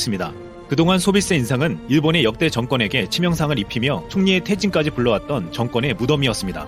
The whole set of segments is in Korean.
있습니다. 그동안 소비세 인상은 일본의 역대 정권에게 치명상을 입히며 총리의 퇴진까지 불러왔던 정권의 무덤이었습니다.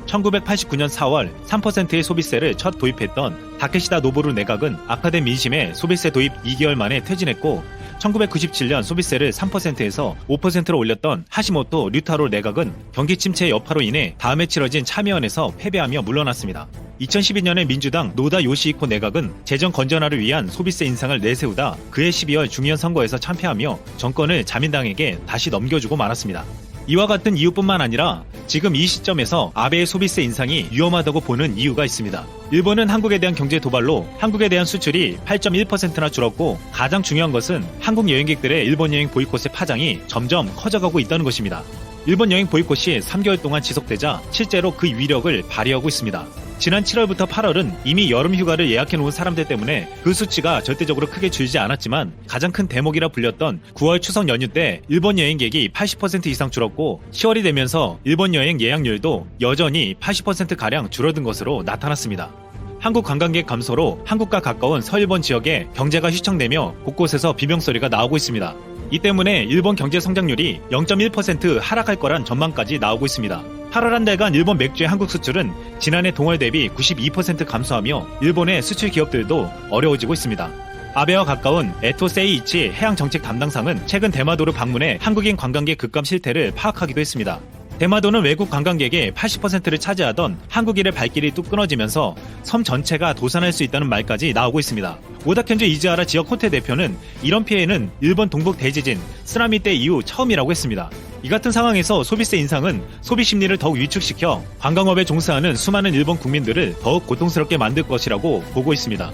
1989년 4월 3%의 소비세를 첫 도입했던 다케시다 노보루 내각은 악화된 민심에 소비세 도입 2개월 만에 퇴진했고, 1997년 소비세를 3%에서 5%로 올렸던 하시모토 류타로 내각은 경기 침체 여파로 인해 다음에 치러진 참여연에서 패배하며 물러났습니다. 2012년에 민주당 노다 요시히코 내각은 재정 건전화를 위한 소비세 인상을 내세우다 그해 12월 중의원 선거에서 참패하며 정권을 자민당에게 다시 넘겨주고 말았습니다. 이와 같은 이유뿐만 아니라 지금 이 시점에서 아베의 소비세 인상이 위험하다고 보는 이유가 있습니다. 일본은 한국에 대한 경제 도발로 한국에 대한 수출이 8.1%나 줄었고, 가장 중요한 것은 한국 여행객들의 일본 여행 보이콧의 파장이 점점 커져가고 있다는 것입니다. 일본 여행 보이콧이 3개월 동안 지속되자 실제로 그 위력을 발휘하고 있습니다. 지난 7월부터 8월은 이미 여름 휴가를 예약해놓은 사람들 때문에 그 수치가 절대적으로 크게 줄지 않았지만, 가장 큰 대목이라 불렸던 9월 추석 연휴 때 일본 여행객이 80% 이상 줄었고, 10월이 되면서 일본 여행 예약률도 여전히 80%가량 줄어든 것으로 나타났습니다. 한국 관광객 감소로 한국과 가까운 서일본 지역에 경제가 휘청대며 곳곳에서 비명소리가 나오고 있습니다. 이 때문에 일본 경제 성장률이 0.1% 하락할 거란 전망까지 나오고 있습니다. 8월 한 달간 일본 맥주의 한국 수출은 지난해 동월 대비 92% 감소하며 일본의 수출 기업들도 어려워지고 있습니다. 아베와 가까운 에토 세이이치 해양정책 담당상은 최근 대마도를 방문해 한국인 관광객 급감 실태를 파악하기도 했습니다. 대마도는 외국 관광객의 80%를 차지하던 한국인의 발길이 뚝 끊어지면서 섬 전체가 도산할 수 있다는 말까지 나오고 있습니다. 오다켄주 이즈하라 지역 호텔 대표는 이런 피해는 일본 동북 대지진, 쓰나미 때 이후 처음이라고 했습니다. 이 같은 상황에서 소비세 인상은 소비 심리를 더욱 위축시켜 관광업에 종사하는 수많은 일본 국민들을 더욱 고통스럽게 만들 것이라고 보고 있습니다.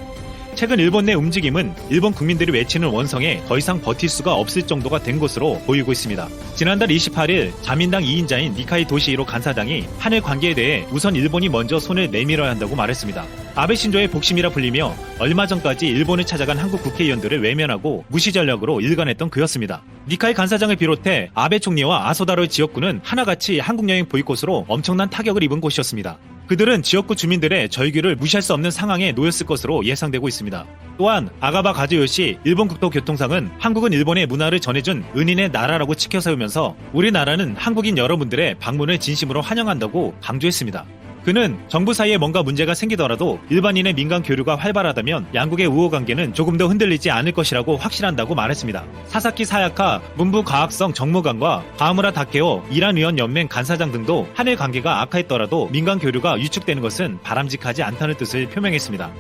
최근 일본 내 움직임은 일본 국민들이 외치는 원성에 더 이상 버틸 수가 없을 정도가 된 것으로 보이고 있습니다. 지난달 28일 자민당 2인자인 니카이 도시히로 간사장이 한일 관계에 대해 우선 일본이 먼저 손을 내밀어야 한다고 말했습니다. 아베 신조의 복심이라 불리며 얼마 전까지 일본을 찾아간 한국 국회의원들을 외면하고 무시 전략으로 일관했던 그였습니다. 니카이 간사장을 비롯해 아베 총리와 아소다로의 지역구는 하나같이 한국 여행 보이콧으로 엄청난 타격을 입은 곳이었습니다. 그들은 지역구 주민들의 절규를 무시할 수 없는 상황에 놓였을 것으로 예상되고 있습니다. 또한 아가바 가즈요시 일본 국토교통상은 한국은 일본의 문화를 전해준 은인의 나라라고 치켜세우면서 우리나라는 한국인 여러분들의 방문을 진심으로 환영한다고 강조했습니다. 그는 정부 사이에 뭔가 문제가 생기더라도 일반인의 민간 교류가 활발하다면 양국의 우호관계는 조금 더 흔들리지 않을 것이라고 확신한다고 말했습니다. 사사키 사야카 문부과학성 정무관과 가하무라 다케오 이란위원연맹 간사장 등도 한일 관계가 악화했더라도 민간 교류가 위축되는 것은 바람직하지 않다는 뜻을 표명했습니다.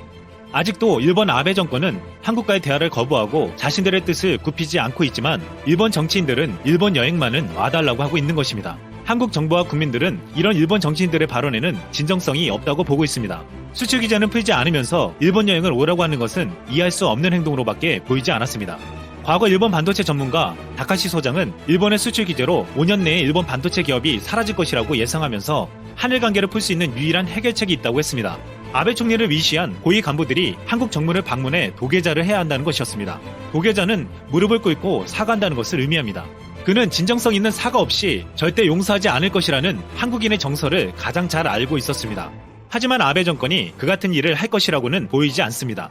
아직도 일본 아베 정권은 한국과의 대화를 거부하고 자신들의 뜻을 굽히지 않고 있지만, 일본 정치인들은 일본 여행만은 와달라고 하고 있는 것입니다. 한국 정부와 국민들은 이런 일본 정치인들의 발언에는 진정성이 없다고 보고 있습니다. 수출 규제는 풀지 않으면서 일본 여행을 오라고 하는 것은 이해할 수 없는 행동으로밖에 보이지 않았습니다. 과거 일본 반도체 전문가 다카시 소장은 일본의 수출 규제로 5년 내에 일본 반도체 기업이 사라질 것이라고 예상하면서 한일 관계를 풀 수 있는 유일한 해결책이 있다고 했습니다. 아베 총리를 위시한 고위 간부들이 한국 정문을 방문해 도계자를 해야 한다는 것이었습니다. 도계자는 무릎을 꿇고 사과한다는 것을 의미합니다. 그는 진정성 있는 사과 없이 절대 용서하지 않을 것이라는 한국인의 정서를 가장 잘 알고 있었습니다. 하지만 아베 정권이 그 같은 일을 할 것이라고는 보이지 않습니다.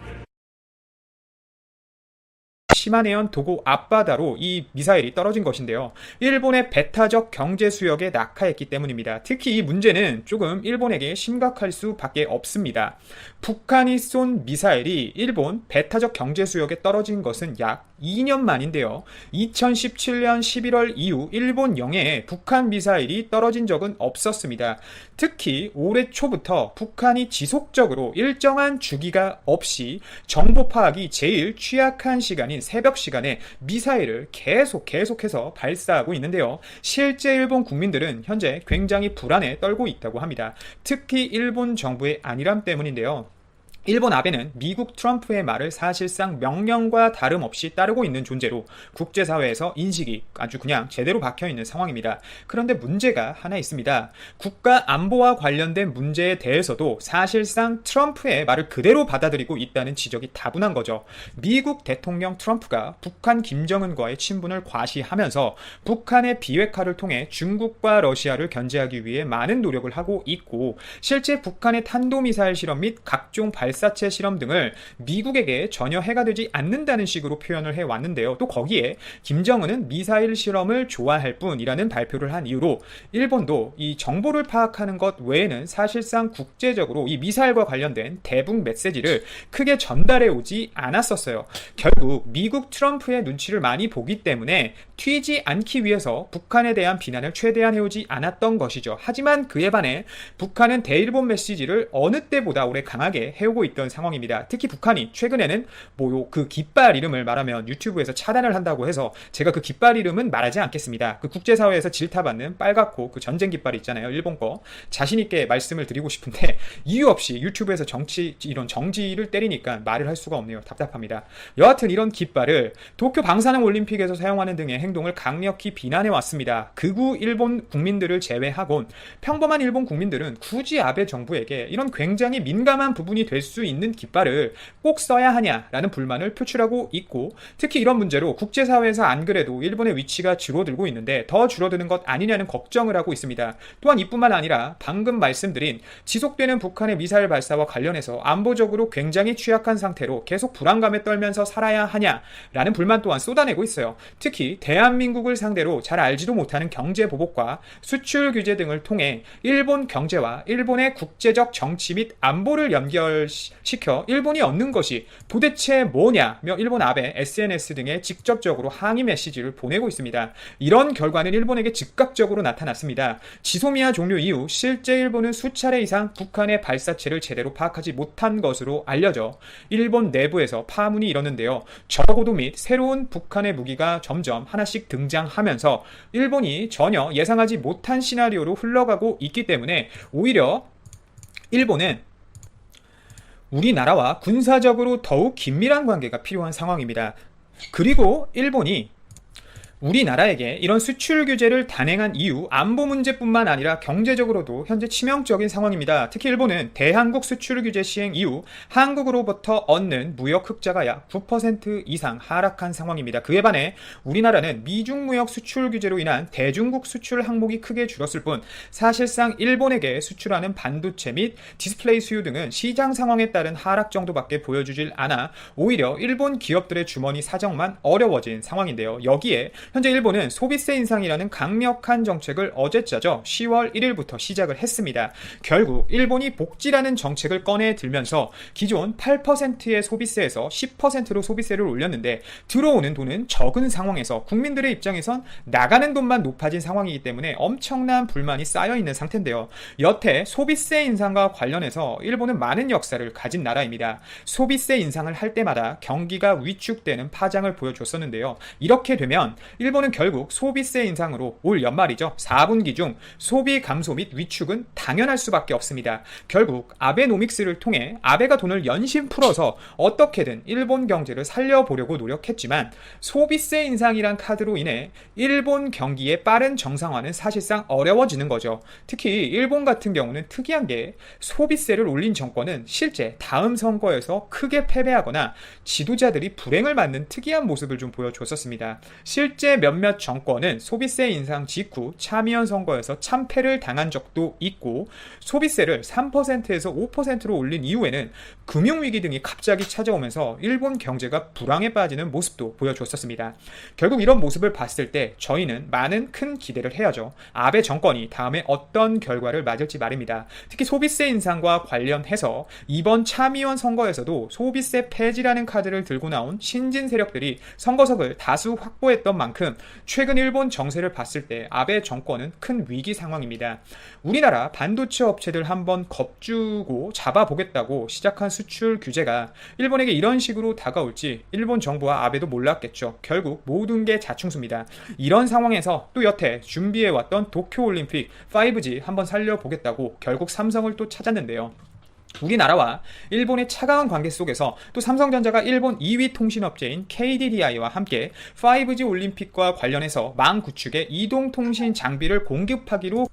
시마네현 도고 앞바다로 이 미사일이 떨어진 것인데요. 일본의 배타적 경제 수역에 낙하했기 때문입니다. 특히 이 문제는 조금 일본에게 심각할 수밖에 없습니다. 북한이 쏜 미사일이 일본 배타적 경제 수역에 떨어진 것은 약 2년 만인데요. 2017년 11월 이후 일본 영해에 북한 미사일이 떨어진 적은 없었습니다. 특히 올해 초부터 북한이 지속적으로 일정한 주기가 없이 정보 파악이 제일 취약한 시간인 새벽 시간에 미사일을 계속해서 발사하고 있는데요. 실제 일본 국민들은 현재 굉장히 불안에 떨고 있다고 합니다. 특히 일본 정부의 안일함 때문인데요. 일본 아베는 미국 트럼프의 말을 사실상 명령과 다름없이 따르고 있는 존재로 국제사회에서 인식이 아주 그냥 제대로 박혀있는 상황입니다. 그런데 문제가 하나 있습니다. 국가 안보와 관련된 문제에 대해서도 사실상 트럼프의 말을 그대로 받아들이고 있다는 지적이 다분한 거죠. 미국 대통령 트럼프가 북한 김정은과의 친분을 과시하면서 북한의 비핵화를 통해 중국과 러시아를 견제하기 위해 많은 노력을 하고 있고, 실제 북한의 탄도미사일 실험 및 각종 발사 발사체 실험 등을 미국에게 전혀 해가 되지 않는다는 식으로 표현을 해왔는데요. 또 거기에 김정은은 미사일 실험을 좋아할 뿐이라는 발표를 한 이후로 일본도 이 정보를 파악하는 것 외에는 사실상 국제적으로 이 미사일과 관련된 대북 메시지를 크게 전달해 오지 않았었어요. 결국 미국 트럼프의 눈치를 많이 보기 때문에 튀지 않기 위해서 북한에 대한 비난을 최대한 해오지 않았던 것이죠. 하지만 그에 반해 북한은 대일본 메시지를 어느 때보다 오래 강하게 해오고 있던 상황입니다. 특히 북한이 최근에는 그 깃발 이름을 말하면 유튜브에서 차단을 한다고 해서 제가 그 깃발 이름은 말하지 않겠습니다. 그 국제사회에서 질타받는 빨갛고 그 전쟁 깃발 있잖아요. 일본 거. 자신있게 말씀을 드리고 싶은데 이유 없이 유튜브에서 이런 정지를 때리니까 말을 할 수가 없네요. 답답합니다. 여하튼 이런 깃발을 도쿄 방사능 올림픽에서 사용하는 등의 행동을 강력히 비난해 왔습니다. 극우 일본 국민들을 제외하곤 평범한 일본 국민들은 굳이 아베 정부에게 이런 굉장히 민감한 부분이 될 수 있는 깃발을 꼭 써야 하냐라는 불만을 표출하고 있고, 특히 이런 문제로 국제사회에서 안 그래도 일본의 위치가 줄어들고 있는데 더 줄어드는 것 아니냐는 걱정을 하고 있습니다. 또한 이뿐만 아니라 방금 말씀드린 지속되는 북한의 미사일 발사와 관련해서 안보적으로 굉장히 취약한 상태로 계속 불안감에 떨면서 살아야 하냐라는 불만 또한 쏟아내고 있어요. 특히 대한민국을 상대로 잘 알지도 못하는 경제 보복과 수출 규제 등을 통해 일본 경제와 일본의 국제적 정치 및 안보를 연결시켜 일본이 얻는 것이 도대체 뭐냐며 일본 아베 SNS 등에 직접적으로 항의 메시지를 보내고 있습니다. 이런 결과는 일본에게 즉각적으로 나타났습니다. 지소미아 종료 이후 실제 일본은 수차례 이상 북한의 발사체를 제대로 파악하지 못한 것으로 알려져 일본 내부에서 파문이 일었는데요. 저고도 및 새로운 북한의 무기가 점점 하나씩 등장하면서 일본이 전혀 예상하지 못한 시나리오로 흘러가고 있기 때문에 오히려 일본은 우리나라와 군사적으로 더욱 긴밀한 관계가 필요한 상황입니다. 그리고 일본이 우리나라에게 이런 수출 규제를 단행한 이후 안보 문제뿐만 아니라 경제적으로도 현재 치명적인 상황입니다. 특히 일본은 대한국 수출 규제 시행 이후 한국으로부터 얻는 무역 흑자가 약 9% 이상 하락한 상황입니다. 그에 반해 우리나라는 미중 무역 수출 규제로 인한 대중국 수출 항목이 크게 줄었을 뿐 사실상 일본에게 수출하는 반도체 및 디스플레이 수요 등은 시장 상황에 따른 하락 정도밖에 보여주질 않아 오히려 일본 기업들의 주머니 사정만 어려워진 상황인데요. 여기에 현재 일본은 소비세 인상이라는 강력한 정책을 어제자죠 10월 1일부터 시작을 했습니다. 결국 일본이 복지라는 정책을 꺼내 들면서 기존 8%의 소비세에서 10%로 소비세를 올렸는데 들어오는 돈은 적은 상황에서 국민들의 입장에선 나가는 돈만 높아진 상황이기 때문에 엄청난 불만이 쌓여있는 상태인데요. 여태 소비세 인상과 관련해서 일본은 많은 역사를 가진 나라입니다. 소비세 인상을 할 때마다 경기가 위축되는 파장을 보여줬었는데요. 이렇게 되면 일본은 결국 소비세 인상으로 올 연말이죠. 4분기 중 소비 감소 및 위축은 당연할 수밖에 없습니다. 결국 아베노믹스를 통해 아베가 돈을 연신 풀어서 어떻게든 일본 경제를 살려보려고 노력했지만 소비세 인상이란 카드로 인해 일본 경기의 빠른 정상화는 사실상 어려워지는 거죠. 특히 일본 같은 경우는 특이한 게 소비세를 올린 정권은 실제 다음 선거에서 크게 패배하거나 지도자들이 불행을 맞는 특이한 모습을 좀 보여줬었습니다. 실제 몇몇 정권은 소비세 인상 직후 참의원 선거에서 참패를 당한 적도 있고 소비세를 3%에서 5%로 올린 이후에는 금융위기 등이 갑자기 찾아오면서 일본 경제가 불황에 빠지는 모습도 보여줬었습니다. 결국 이런 모습을 봤을 때 저희는 많은 큰 기대를 해야죠. 아베 정권이 다음에 어떤 결과를 맞을지 말입니다. 특히 소비세 인상과 관련해서 이번 참의원 선거에서도 소비세 폐지라는 카드를 들고 나온 신진 세력들이 선거석을 다수 확보했던 만큼 최근 일본 정세를 봤을 때 아베 정권은 큰 위기 상황입니다. 우리나라 반도체 업체들 한번 겁주고 잡아보겠다고 시작한 수출 규제가 일본에게 이런 식으로 다가올지 일본 정부와 아베도 몰랐겠죠. 결국 모든 게 자충수입니다. 이런 상황에서 또 여태 준비해왔던 도쿄올림픽 5G 한번 살려보겠다고 결국 삼성을 또 찾았는데요. 우리나라와 일본의 차가운 관계 속에서 또 삼성전자가 일본 2위 통신업체인 KDDI와 함께 5G 올림픽과 관련해서 망 구축에 이동통신 장비를 공급하기로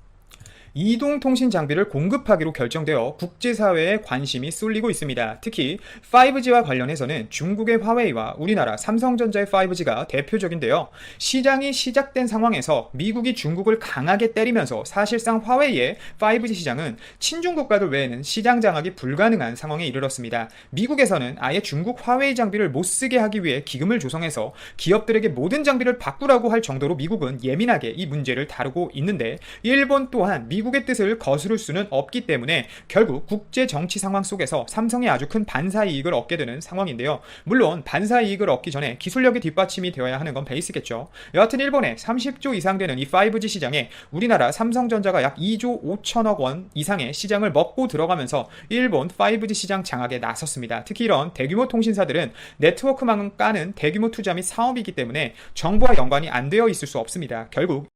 이동통신 장비를 공급하기로 결정되어 국제사회에 관심이 쏠리고 있습니다. 특히 5G와 관련해서는 중국의 화웨이와 우리나라 삼성전자의 5G가 대표적인데요. 시장이 시작된 상황에서 미국이 중국을 강하게 때리면서 사실상 화웨이의 5G 시장은 친중 국가들 외에는 시장 장악이 불가능한 상황에 이르렀습니다. 미국에서는 아예 중국 화웨이 장비를 못 쓰게 하기 위해 기금을 조성해서 기업들에게 모든 장비를 바꾸라고 할 정도로 미국은 예민하게 이 문제를 다루고 있는데, 일본 또한 미국의 뜻을 거스를 수는 없기 때문에 결국 국제 정치 상황 속에서 삼성이 아주 큰 반사 이익을 얻게 되는 상황인데요. 물론 반사 이익을 얻기 전에 기술력이 뒷받침이 되어야 하는 건 베이스겠죠. 여하튼 일본의 30조 이상 되는 이 5G 시장에 우리나라 삼성전자가 약 2조 5천억 원 이상의 시장을 먹고 들어가면서 일본 5G 시장 장악에 나섰습니다. 특히 이런 대규모 통신사들은 네트워크망을 까는 대규모 투자 및 사업이기 때문에 정부와 연관이 안 되어 있을 수 없습니다. 결국